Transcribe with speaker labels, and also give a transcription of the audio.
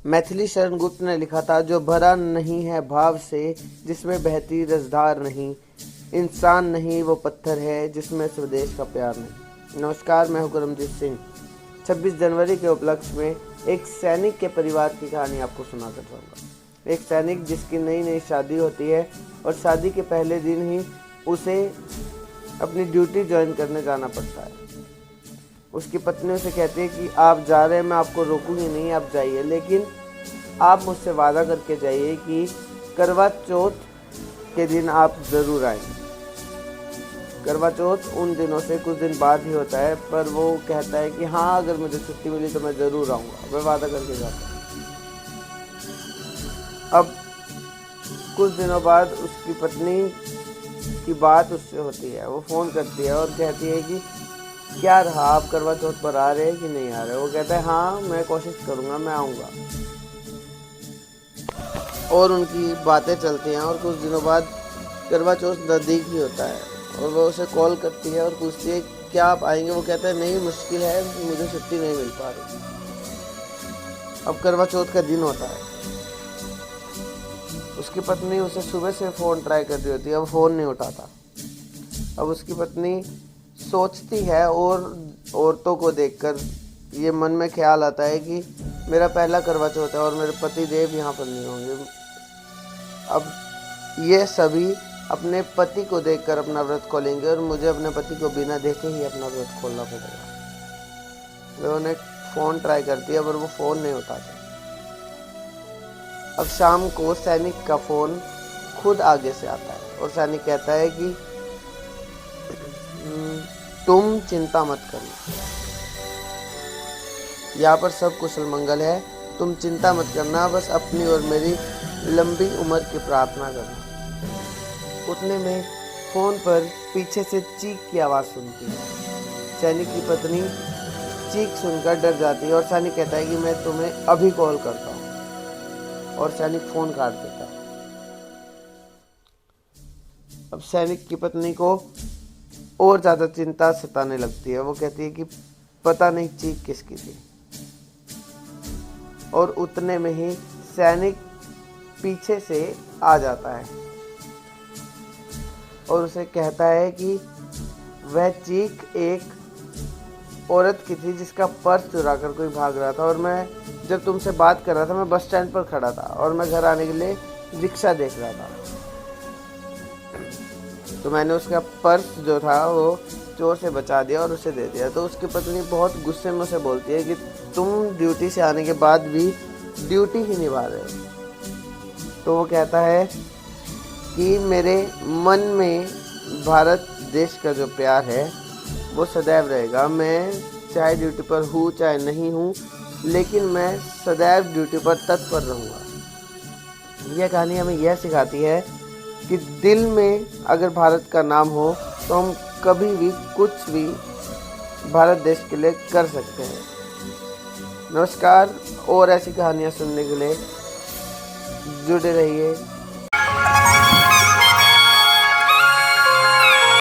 Speaker 1: मैथिली शरण गुप्त ने लिखा था, जो भरा नहीं है भाव से, जिसमें बहती रसधार नहीं, इंसान नहीं वो पत्थर है, जिसमें स्वदेश का प्यार नहीं। नमस्कार, मैं हूं करमजीत सिंह। 26 जनवरी के उपलक्ष्य में एक सैनिक के परिवार की कहानी आपको सुनाकर चाहूँगा। एक सैनिक जिसकी नई नई शादी होती है और शादी के पहले दिन ही उसे अपनी ड्यूटी ज्वाइन करने जाना पड़ता है। उसकी पत्नी उसे कहती है कि आप जा रहे हैं, मैं आपको रोकूंगी नहीं, आप जाइए, लेकिन आप मुझसे वादा करके जाइए कि करवा चौथ के दिन आप ज़रूर आएंगे। करवा चौथ उन दिनों से कुछ दिन बाद ही होता है, पर वो कहता है कि हाँ, अगर मुझे छुट्टी मिली तो मैं ज़रूर आऊँगा, मैं वादा करके जाता हूँ। अब कुछ दिनों बाद उसकी पत्नी की बात उससे होती है। वो फ़ोन करती है और कहती है कि क्या रहा, आप करवा चौथ पर आ रहे हैं कि नहीं आ रहे। वो कहता है हाँ, मैं कोशिश करूँगा, मैं आऊँगा। और उनकी बातें चलती हैं और कुछ दिनों बाद करवा चौथ नज़दीक ही होता है और वो उसे कॉल करती है और पूछती है क्या आप आएंगे। वो कहता है नहीं, मुश्किल है, मुझे छुट्टी नहीं मिल पा रही। अब करवा चौथ का दिन होता है। उसकी पत्नी उसे सुबह से फ़ोन ट्राई कर रही होती है, अब फ़ोन नहीं उठाता। अब उसकी पत्नी सोचती है और औरतों को देखकर ये मन में ख्याल आता है कि मेरा पहला करवा चौथ है और मेरे पति देव यहाँ पर नहीं होंगे। अब ये सभी अपने पति को देखकर अपना व्रत खोलेंगे और मुझे अपने पति को बिना देखे ही अपना व्रत खोलना पड़ेगा। वे उन्हें फ़ोन ट्राई करती है पर वो फ़ोन नहीं उठाते। अब शाम को सैनिक का फ़ोन खुद आगे से आता है और सैनिक कहता है कि तुम चिंता मत करना, यहाँ पर सब कुशल मंगल है, तुम चिंता मत करना, बस अपनी और मेरी लंबी उम्र की प्रार्थना करना। उतने में फ़ोन पर पीछे से चीख की आवाज़ सुनती है। सैनिक की पत्नी चीख सुनकर डर जाती है और सैनिक कहता है कि मैं तुम्हें अभी कॉल करता हूँ, और सैनिक फ़ोन काट देता है। अब सैनिक की पत्नी को और ज़्यादा चिंता सताने लगती है। वो कहती है कि पता नहीं चीख किसकी थी। और उतने में ही सैनिक पीछे से आ जाता है और उसे कहता है कि वह चीख एक औरत की थी जिसका पर्स चुरा कर कोई भाग रहा था, और मैं जब तुमसे बात कर रहा था मैं बस स्टैंड पर खड़ा था और मैं घर आने के लिए रिक्शा देख रहा था, तो मैंने उसका पर्स जो था वो चोर से बचा दिया और उसे दे दिया। तो उसकी पत्नी बहुत गुस्से में उसे बोलती है कि तुम ड्यूटी से आने के बाद भी ड्यूटी ही निभा रहे हो। तो वो कहता है कि मेरे मन में भारत देश का जो प्यार है वो सदैव रहेगा। मैं चाहे ड्यूटी पर हूँ चाहे नहीं हूँ, लेकिन मैं सदैव ड्यूटी पर तत्पर रहूँगा। यह कहानी हमें यह सिखाती है कि दिल में अगर भारत का नाम हो तो हम कभी भी कुछ भी भारत देश के लिए कर सकते हैं। नमस्कार, और ऐसी कहानियाँ सुनने के लिए जुड़े रहिए।